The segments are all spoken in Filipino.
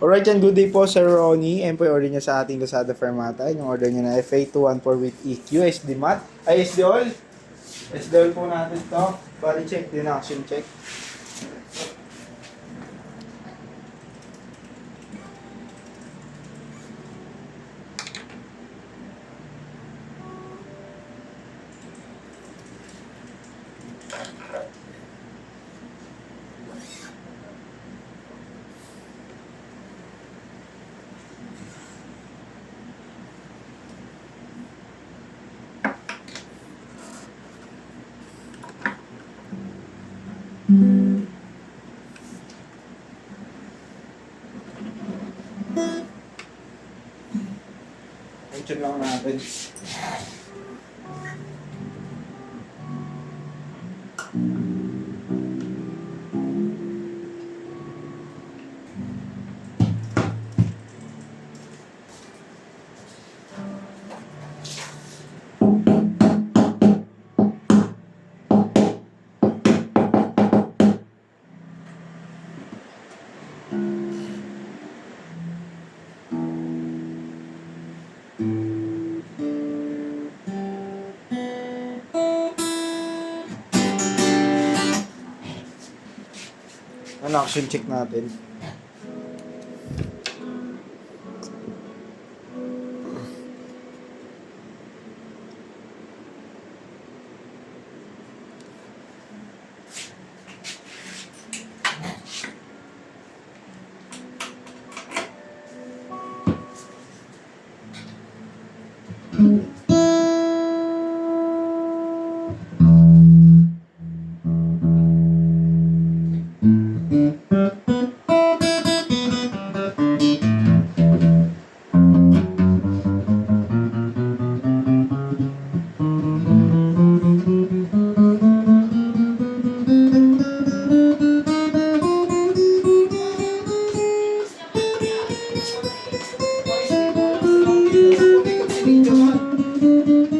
Alright yan, good day po Sir Ronnie. Ayan po yung order niya sa ating Lazada Fermata. Yung order niya na FA214 with EQ, SD mat. Ay, SD oil. SD oil po natin to. Body check din, action check. Check lang natin. Ano, action check natin.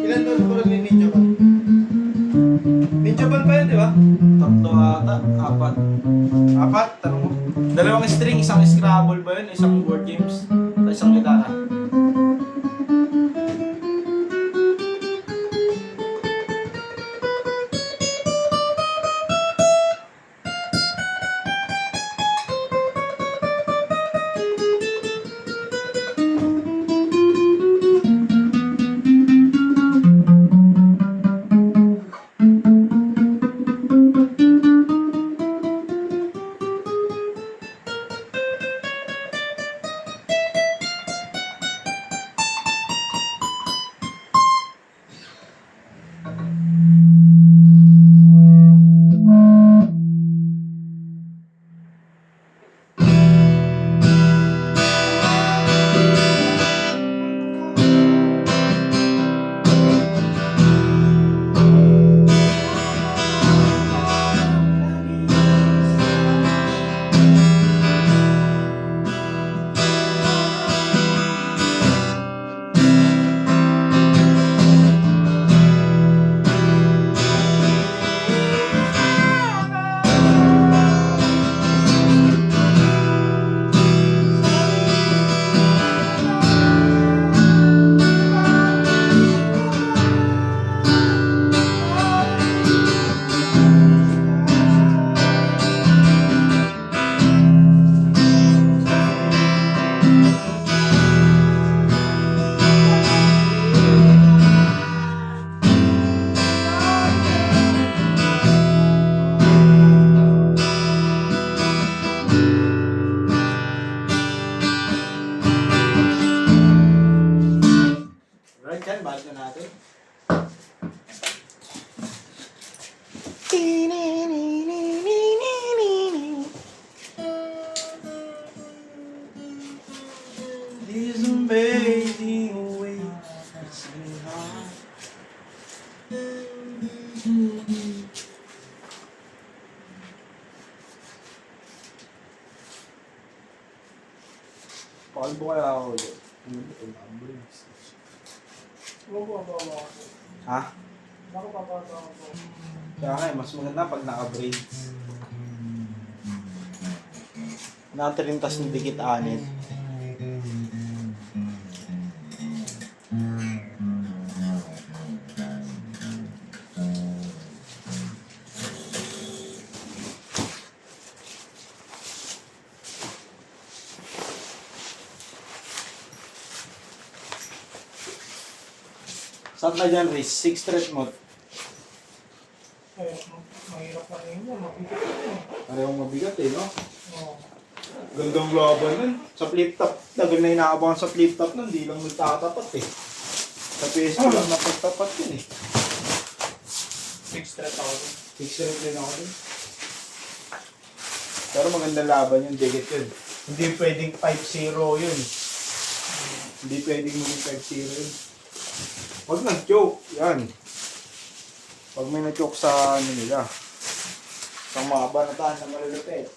Ilan doon po rin ninyo ba? Ninja ball pa yun, di ba? Tatlo ata, apat. Apat, tanong mo. Dalawang string, isang Scrabble ba yun? Isang board games, at isang gitara. Right yan, balik na natin. Isn't fading away, it's me hard. Pakalbo kaya ako ulit. Ha? Kaya nga, mas maganda pag naka-braids. Natrintas ng dikit anit. Saan ka dyan, Riz? 6 thread mo. Mahirap na rin yun. Mabigat yun. Parehong mabigat eh, no? Oo. Gandang laban nun. Sa flip top. Tagal na inaabangan sa flip top nun. Di lang nagtatapat eh. Sa PSP lang napagtapat yun eh. 6 thread ako dun. 6 thread din ako dun. Pero magandang laban yun. Dikit yun. Hindi pwedeng 5-0 yun. Hindi pwedeng maging 5-0 yun. Huwag nag-choke. Yan. Pag may na-choke sa ano nila. Sa mga banataan na malalapit.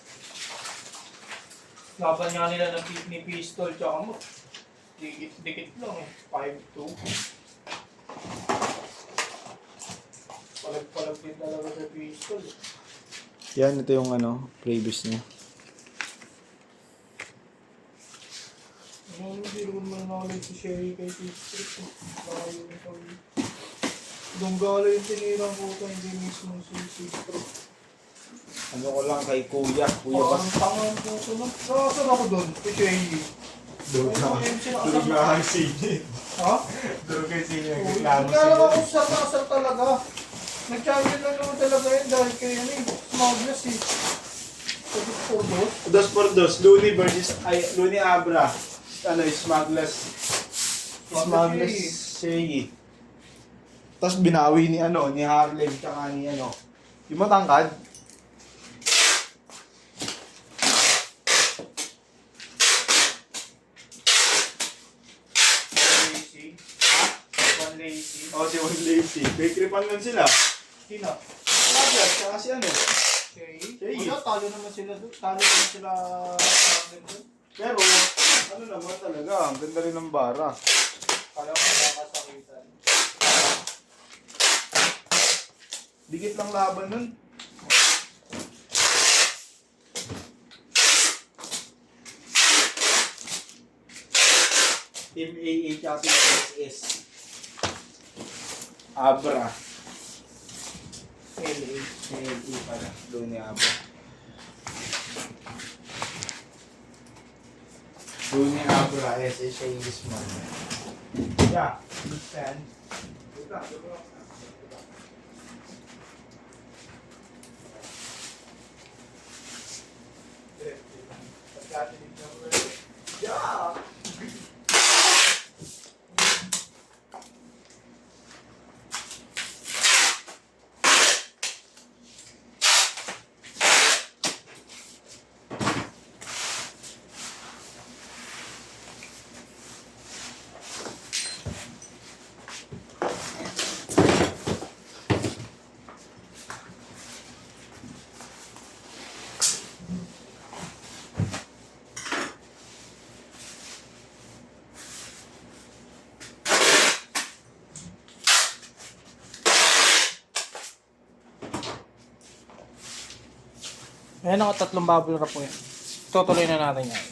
Laban nga nila ng ni pistol tsaka mo. Dikit lang eh. 5-2. Palag-palag din talaga sa pistol. Yan, ito yung ano, previous niya. Hindi rin naman knowledge si Sherry kay pistol. Baka yun ito. Dunggala yung tinirang ko ito, hindi mismo si pistol. Ano ko lang kay Kuya. Kuya Parang Bas. tangan po ito. Nasaan ako doon? Kay Sherry. Durog na ang sinye. Ha? Durog kay sinye. Nagkala ako sa kasal talaga. Nag-champion na naman talaga yun dahil kay ano eh. Smuggles eh. Sa 2-2. Looney versus Looney Abra. Ano, Smuggles. Smuggles Shay. Tapos binawi ni ano, ni Harlem tsaka ni ano. Yung matangkad. Lazy. Ha? One Lazy. O, si One Lazy. Bakery pan lang sila. Sino? Smuggles, tsaka si ano. Shay. Shay. Wala, talo naman sila doon. Talo naman sila doon. Pero, ano naman talaga, ang ganda rin ng bara. Kala ko makakasakitan. Dikit lang laban nun. Team AA tsaka Team SS. Abra. LA. LA pala. Doon ni Abra. Doon ni Abra. SS siya yung Gisman. Yeah. Big fan. Yeah. Ayan ako, 3 bubble wrap po yan. Tutuloy na natin yan.